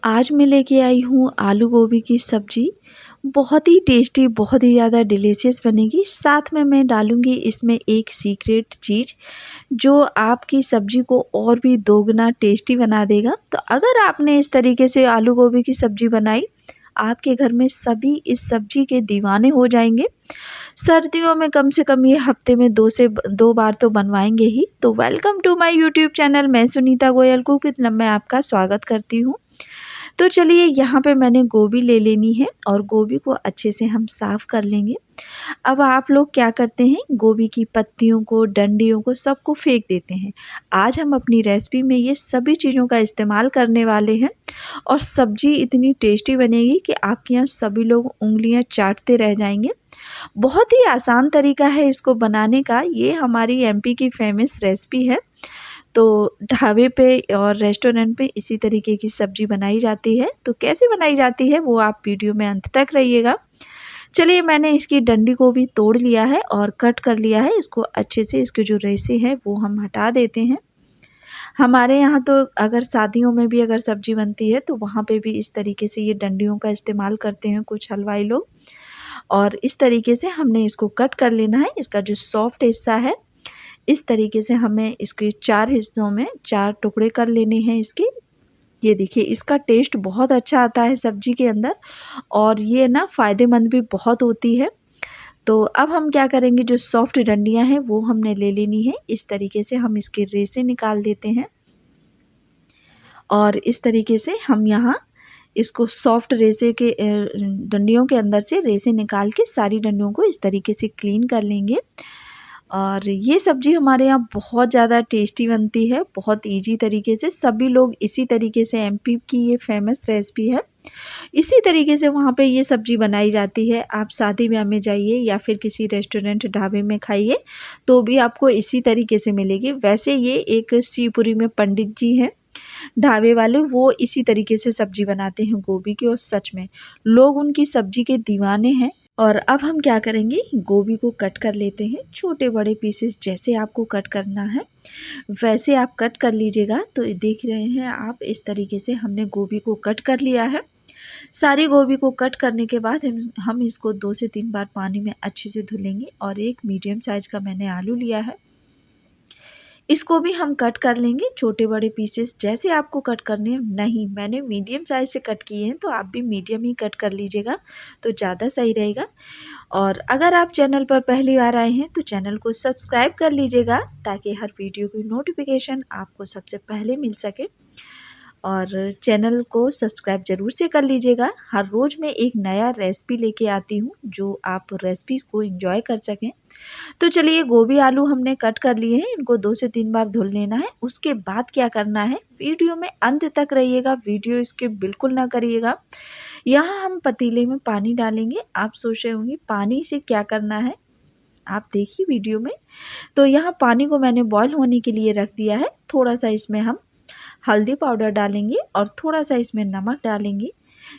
आज मैं लेके आई हूँ आलू गोभी की सब्जी। बहुत ही टेस्टी, बहुत ही ज़्यादा डिलीशियस बनेगी। साथ में मैं डालूँगी इसमें एक सीक्रेट चीज़ जो आपकी सब्जी को और भी दोगुना टेस्टी बना देगा। तो अगर आपने इस तरीके से आलू गोभी की सब्जी बनाई, आपके घर में सभी इस सब्जी के दीवाने हो जाएँगे। सर्दियों में कम से कम ये हफ्ते में 2 बार तो बनवाएँगे ही। तो welcome to my YouTube channel. मैं Sunita Goyal cook with love में आपका स्वागत करती हूँ। तो चलिए यहाँ पे मैंने गोभी ले लेनी है और गोभी को अच्छे से हम साफ़ कर लेंगे। अब आप लोग क्या करते हैं, गोभी की पत्तियों को, डंडियों को सबको फेंक देते हैं। आज हम अपनी रेसिपी में ये सभी चीज़ों का इस्तेमाल करने वाले हैं और सब्ज़ी इतनी टेस्टी बनेगी कि आपके यहाँ सभी लोग उँगलियाँ चाटते रह जाएँगे। बहुत ही आसान तरीका है इसको बनाने का। ये हमारी एमपी की फ़ेमस रेसिपी है। तो ढाबे पे और रेस्टोरेंट पे इसी तरीके की सब्ज़ी बनाई जाती है। तो कैसे बनाई जाती है वो आप वीडियो में अंत तक रहिएगा। चलिए मैंने इसकी डंडी को भी तोड़ लिया है और कट कर लिया है। इसको अच्छे से इसके जो रेशे हैं वो हम हटा देते हैं। हमारे यहाँ तो अगर शादियों में भी अगर सब्ज़ी बनती है तो वहाँ पे भी इस तरीके से ये डंडियों का इस्तेमाल करते हैं कुछ हलवाई लोग। और इस तरीके से हमने इसको कट कर लेना है। इसका जो सॉफ्ट हिस्सा है, इस तरीके से हमें इसके 4 हिस्सों में 4 टुकड़े कर लेने हैं इसके। ये देखिए इसका टेस्ट बहुत अच्छा आता है सब्ज़ी के अंदर और ये ना फ़ायदेमंद भी बहुत होती है। तो अब हम क्या करेंगे, जो सॉफ्ट डंडियाँ हैं वो हमने ले लेनी है। इस तरीके से हम इसके रेशे निकाल देते हैं और इस तरीके से हम यहाँ इसको सॉफ्ट रेशे के डंडियों के अंदर से रेशे निकाल के सारी डंडियों को इस तरीके से क्लीन कर लेंगे। और ये सब्ज़ी हमारे यहाँ बहुत ज़्यादा टेस्टी बनती है, बहुत ईजी तरीके से। सभी लोग इसी तरीके से, एमपी की ये फ़ेमस रेसिपी है। इसी तरीके से वहाँ पे ये सब्ज़ी बनाई जाती है। आप शादी ब्याह में जाइए या फिर किसी रेस्टोरेंट ढाबे में खाइए तो भी आपको इसी तरीके से मिलेगी। वैसे ये एक शिवपुरी में पंडित जी हैं ढाबे वाले, वो इसी तरीके से सब्ज़ी बनाते हैं गोभी की और सच में लोग उनकी सब्ज़ी के दीवाने हैं। और अब हम क्या करेंगे, गोभी को कट कर लेते हैं छोटे बड़े पीसेस। जैसे आपको कट करना है वैसे आप कट कर लीजिएगा। तो देख रहे हैं आप, इस तरीके से हमने गोभी को कट कर लिया है। सारी गोभी को कट करने के बाद हम इसको 2 से 3 बार पानी में अच्छे से धुलेंगे। और एक मीडियम साइज़ का मैंने आलू लिया है, इसको भी हम कट कर लेंगे छोटे बड़े पीसेस। जैसे आपको कट करने हैं, नहीं मैंने मीडियम साइज़ से कट किए हैं तो आप भी मीडियम ही कट कर लीजिएगा तो ज़्यादा सही रहेगा। और अगर आप चैनल पर पहली बार आए हैं तो चैनल को सब्सक्राइब कर लीजिएगा ताकि हर वीडियो की नोटिफिकेशन आपको सबसे पहले मिल सके। और चैनल को सब्सक्राइब ज़रूर से कर लीजिएगा। हर रोज़ मैं एक नया रेसिपी लेके आती हूँ जो आप रेसिपीज़ को एंजॉय कर सकें। तो चलिए गोभी आलू हमने कट कर लिए हैं, इनको 2 से 3 बार धुल लेना है। उसके बाद क्या करना है, वीडियो में अंत तक रहिएगा, वीडियो स्किप बिल्कुल ना करिएगा। यहाँ हम पतीले में पानी डालेंगे। आप सोच रहे होंगे पानी से क्या करना है, आप देखिए वीडियो में। तो यहाँ पानी को मैंने बॉयल होने के लिए रख दिया है। थोड़ा सा इसमें हम हल्दी पाउडर डालेंगे और थोड़ा सा इसमें नमक डालेंगे।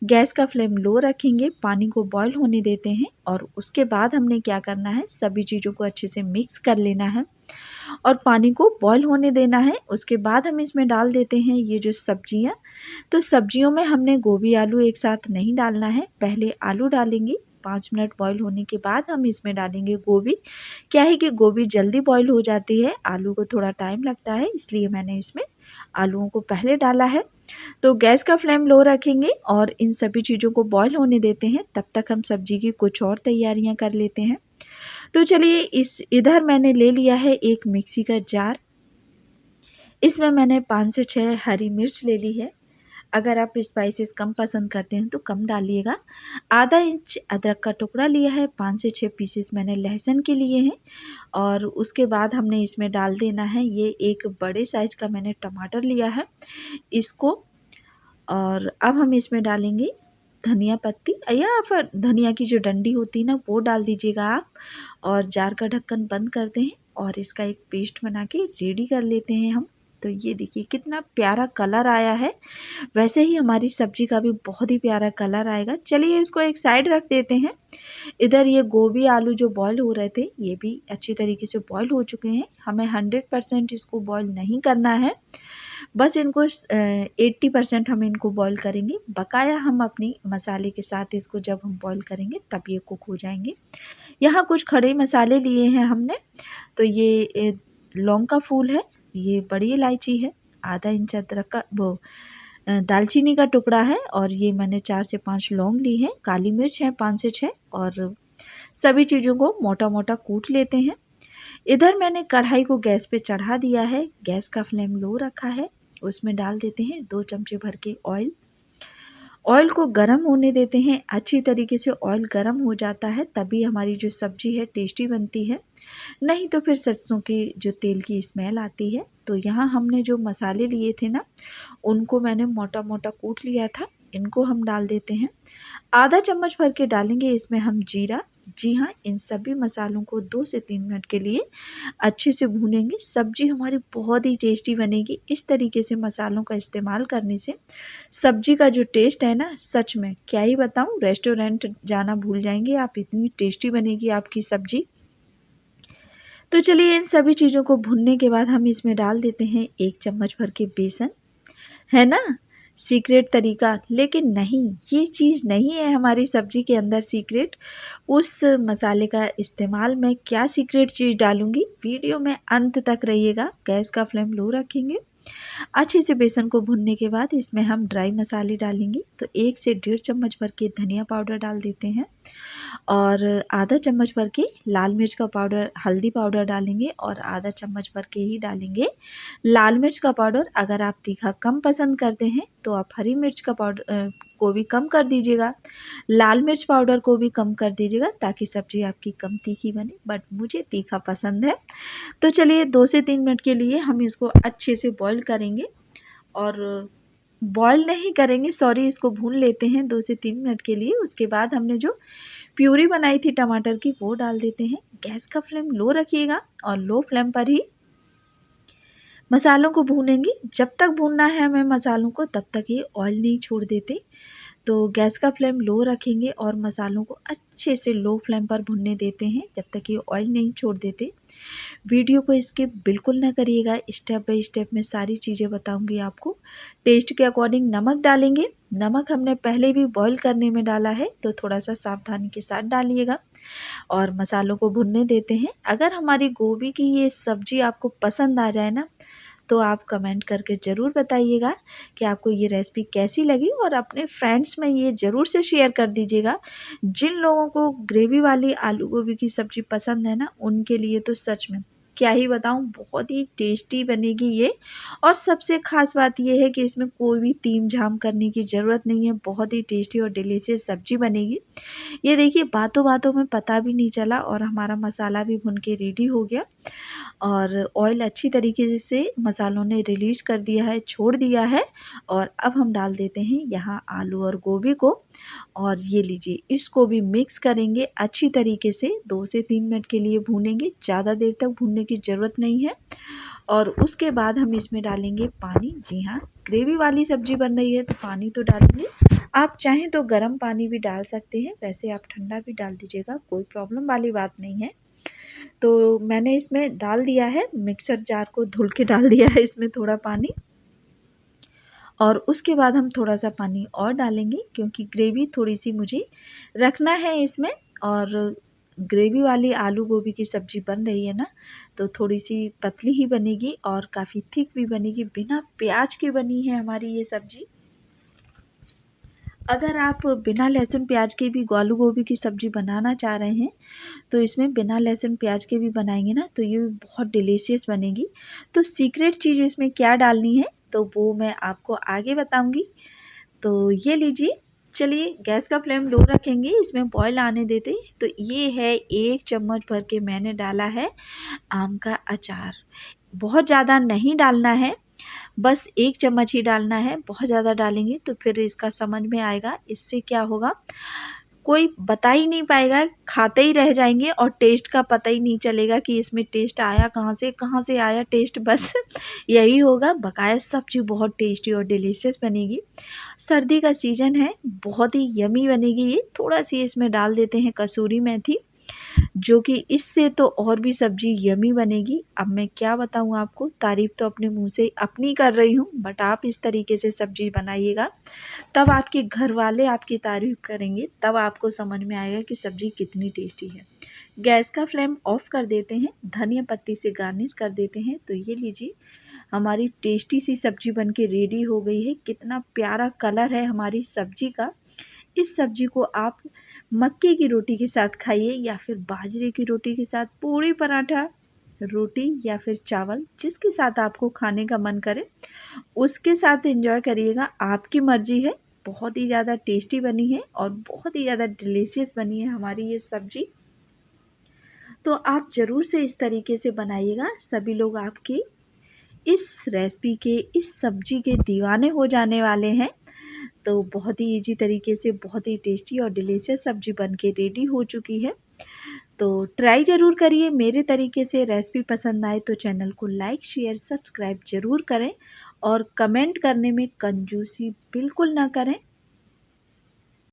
गैस का फ्लेम लो रखेंगे, पानी को बॉयल होने देते हैं और उसके बाद हमने क्या करना है, सभी चीज़ों को अच्छे से मिक्स कर लेना है और पानी को बॉयल होने देना है। उसके बाद हम इसमें डाल देते हैं ये जो सब्जियां। तो सब्जियों में हमने गोभी आलू एक साथ नहीं डालना है, पहले आलू डालेंगे। 5 मिनट बॉयल होने के बाद हम इसमें डालेंगे गोभी। क्या है कि गोभी जल्दी बॉयल हो जाती है, आलू को थोड़ा टाइम लगता है, इसलिए मैंने इसमें आलूओं को पहले डाला है। तो गैस का फ्लेम लो रखेंगे और इन सभी चीज़ों को बॉयल होने देते हैं। तब तक हम सब्जी की कुछ और तैयारियां कर लेते हैं। तो चलिए इधर मैंने ले लिया है एक मिक्सी का जार। इसमें मैंने 5 से 6 हरी मिर्च ले ली है। अगर आप स्पाइसेस कम पसंद करते हैं तो कम डालिएगा। आधा इंच अदरक का टुकड़ा लिया है, 5 से 6 पीसेस मैंने लहसुन के लिए हैं। और उसके बाद हमने इसमें डाल देना है, ये एक बड़े साइज़ का मैंने टमाटर लिया है इसको। और अब हम इसमें डालेंगे धनिया पत्ती या फिर धनिया की जो डंडी होती है ना, वो डाल दीजिएगा आप। और जार का ढक्कन बंद कर दें और इसका एक पेस्ट बना के रेडी कर लेते हैं हम। तो ये देखिए कितना प्यारा कलर आया है। वैसे ही हमारी सब्जी का भी बहुत ही प्यारा कलर आएगा। चलिए इसको एक साइड रख देते हैं। इधर ये गोभी आलू जो बॉयल हो रहे थे ये भी अच्छी तरीके से बॉयल हो चुके हैं। हमें 100% इसको बॉयल नहीं करना है, बस इनको 80% हम इनको बॉईल करेंगे, बकाया हम अपनी मसाले के साथ इसको जब हम बॉईल करेंगे तब ये कुक हो जाएँगे। यहाँ कुछ खड़े मसाले लिए हैं हमने, तो ये लौंग का फूल है, ये बड़ी इलायची है, आधा इंच अदरक का दालचीनी का टुकड़ा है, और ये मैंने 4 से 5 लौंग ली हैं, काली मिर्च है 5 से 6, और सभी चीज़ों को मोटा-मोटा कूट लेते हैं। इधर मैंने कढ़ाई को गैस पे चढ़ा दिया है, गैस का फ्लेम लो रखा है, उसमें डाल देते हैं 2 चमचे भर के ऑयल। ऑयल को गरम होने देते हैं, अच्छी तरीके से ऑयल गरम हो जाता है तभी हमारी जो सब्ज़ी है टेस्टी बनती है, नहीं तो फिर सरसों की जो तेल की स्मेल आती है। तो यहाँ हमने जो मसाले लिए थे ना, उनको मैंने मोटा-मोटा कूट लिया था, इनको हम डाल देते हैं। आधा चम्मच भर के डालेंगे इसमें हम जीरा। जी हाँ, इन सभी मसालों को 2 से 3 मिनट के लिए अच्छे से भूनेंगे। सब्ज़ी हमारी बहुत ही टेस्टी बनेगी। इस तरीके से मसालों का इस्तेमाल करने से सब्ज़ी का जो टेस्ट है ना, सच में क्या ही बताऊँ, रेस्टोरेंट जाना भूल जाएँगे आप, इतनी टेस्टी बनेगी आपकी सब्ज़ी। तो चलिए इन सभी चीज़ों को भुनने के बाद हम इसमें डाल देते हैं 1 चम्मच भर के बेसन। है ना? सीक्रेट तरीका, लेकिन नहीं, ये चीज़ नहीं है हमारी सब्ज़ी के अंदर सीक्रेट। उस मसाले का इस्तेमाल मैं क्या सीक्रेट चीज़ डालूँगी, वीडियो में अंत तक रहिएगा। गैस का फ्लेम लो रखेंगे। अच्छे से बेसन को भुनने के बाद इसमें हम ड्राई मसाले डालेंगे, तो 1 से डेढ़ चम्मच भर के धनिया पाउडर डाल देते हैं, और आधा चम्मच भर के लाल मिर्च का पाउडर, हल्दी पाउडर डालेंगे, और आधा चम्मच भर के ही डालेंगे लाल मिर्च का पाउडर। अगर आप तीखा कम पसंद करते हैं तो आप हरी मिर्च का पाउडर को भी कम कर दीजिएगा, लाल मिर्च पाउडर को भी कम कर दीजिएगा, ताकि सब्ज़ी आपकी कम तीखी बने, बट मुझे तीखा पसंद है। तो चलिए 2 से 3 मिनट के लिए हम इसको अच्छे से बॉईल करेंगे, और बॉईल नहीं करेंगे, सॉरी, इसको भून लेते हैं 2 से 3 मिनट के लिए। उसके बाद हमने जो प्यूरी बनाई थी टमाटर की, वो डाल देते हैं। गैस का फ्लेम लो रखिएगा, और लो फ्लेम पर ही मसालों को भूनेंगे। जब तक भूनना है हमें मसालों को, तब तक ये ऑयल नहीं छोड़ देते। तो गैस का फ्लेम लो रखेंगे और मसालों को अच्छे से लो फ्लेम पर भुनने देते हैं जब तक ये ऑयल नहीं छोड़ देते। वीडियो को स्किप बिल्कुल ना करिएगा, स्टेप बाय स्टेप मैं सारी चीज़ें बताऊंगी आपको। टेस्ट के अकॉर्डिंग नमक डालेंगे। नमक हमने पहले भी बॉईल करने में डाला है, तो थोड़ा सा सावधानी के साथ डालिएगा, और मसालों को भुनने देते हैं। अगर हमारी गोभी की ये सब्ज़ी आपको पसंद आ जाए ना, तो आप कमेंट करके ज़रूर बताइएगा कि आपको ये रेसिपी कैसी लगी, और अपने फ्रेंड्स में ये ज़रूर से शेयर कर दीजिएगा। जिन लोगों को ग्रेवी वाली आलू गोभी की सब्ज़ी पसंद है ना, उनके लिए तो सच में क्या ही बताऊँ, बहुत ही टेस्टी बनेगी ये। और सबसे ख़ास बात ये है कि इसमें कोई भी तीम झाम करने की ज़रूरत नहीं है, बहुत ही टेस्टी और डिलीशियस सब्ज़ी बनेगी। ये देखिए, बातों बातों में पता भी नहीं चला और हमारा मसाला भी भुन के रेडी हो गया, और ऑयल अच्छी तरीके से मसालों ने रिलीज़ कर दिया है, छोड़ दिया है। और अब हम डाल देते हैं यहाँ आलू और गोभी को, और ये लीजिए, इसको भी मिक्स करेंगे अच्छी तरीके से। 2 से 3 मिनट के लिए भूनेंगे, ज़्यादा देर तक भूनने की ज़रूरत नहीं है। और उसके बाद हम इसमें डालेंगे पानी। जी हाँ, ग्रेवी वाली सब्ज़ी बन रही है तो पानी तो डालेंगे। आप चाहें तो गर्म पानी भी डाल सकते हैं, वैसे आप ठंडा भी डाल दीजिएगा, कोई प्रॉब्लम वाली बात नहीं है। तो मैंने इसमें डाल दिया है, मिक्सर जार को धुल के डाल दिया है इसमें थोड़ा पानी, और उसके बाद हम थोड़ा-सा पानी और डालेंगे, क्योंकि ग्रेवी थोड़ी-सी मुझे रखना है इसमें। और ग्रेवी वाली आलू गोभी की सब्ज़ी बन रही है ना, तो थोड़ी-सी पतली ही बनेगी और काफ़ी थिक भी बनेगी, बिना प्याज के बनी है हमारी ये सब्ज़ी। अगर आप बिना लहसुन प्याज के भी आलू गोभी की सब्ज़ी बनाना चाह रहे हैं, तो इसमें बिना लहसुन प्याज के भी बनाएंगे ना, तो ये बहुत डिलीशियस बनेगी। तो सीक्रेट चीज़ इसमें क्या डालनी है, तो वो मैं आपको आगे बताऊंगी। तो ये लीजिए, चलिए गैस का फ्लेम लो रखेंगे, इसमें बॉयल आने देते हैं। तो ये है 1 चम्मच भर के मैंने डाला है आम का अचार। बहुत ज़्यादा नहीं डालना है, बस 1 चम्मच ही डालना है। बहुत ज़्यादा डालेंगे तो फिर इसका समझ में आएगा, इससे क्या होगा, कोई बता ही नहीं पाएगा, खाते ही रह जाएँगे और टेस्ट का पता ही नहीं चलेगा कि इसमें टेस्ट आया कहाँ से आया टेस्ट, बस यही होगा। बकाया सब्ज़ी बहुत टेस्टी और डिलीशियस बनेगी। सर्दी का सीज़न है, बहुत ही यम्मी बनेगी ये। थोड़ा-सी इसमें डाल देते हैं कसूरी मेथी, जो कि इससे तो और भी सब्ज़ी यम्मी बनेगी। अब मैं क्या बताऊँ आपको, तारीफ़ तो अपने मुँह से अपनी कर रही हूँ, बट आप इस तरीके से सब्ज़ी बनाइएगा, तब आपके घरवाले आपकी तारीफ़ करेंगे, तब आपको समझ में आएगा कि सब्ज़ी कितनी टेस्टी है। गैस का फ्लेम ऑफ कर देते हैं, धनिया पत्ती से गार्निश कर देते हैं। तो ये लीजिए, हमारी टेस्टी सी सब्ज़ी बनके रेडी हो गई है। कितना प्यारा कलर है हमारी सब्ज़ी का। इस सब्ज़ी को आप मक्के की रोटी के साथ खाइए, या फिर बाजरे की रोटी के साथ, पूड़ी पराठा, रोटी या फिर चावल, जिसके साथ आपको खाने का मन करे उसके साथ एंजॉय करिएगा। आपकी मर्ज़ी है। बहुत ही ज़्यादा टेस्टी बनी है और बहुत ही ज़्यादा डिलीशियस बनी है हमारी ये सब्ज़ी। तो आप ज़रूर से इस तरीके से बनाइएगा। सभी लोग आपकी इस रेसिपी के, इस सब्ज़ी के दीवाने हो जाने वाले हैं। तो बहुत ही ईज़ी तरीके से बहुत ही टेस्टी और डिलीशियस सब्ज़ी बनके रेडी हो चुकी है। तो ट्राई ज़रूर करिए मेरे तरीके से। रेसिपी पसंद आए तो चैनल को लाइक, शेयर, सब्सक्राइब ज़रूर करें और कमेंट करने में कंजूसी बिल्कुल ना करें।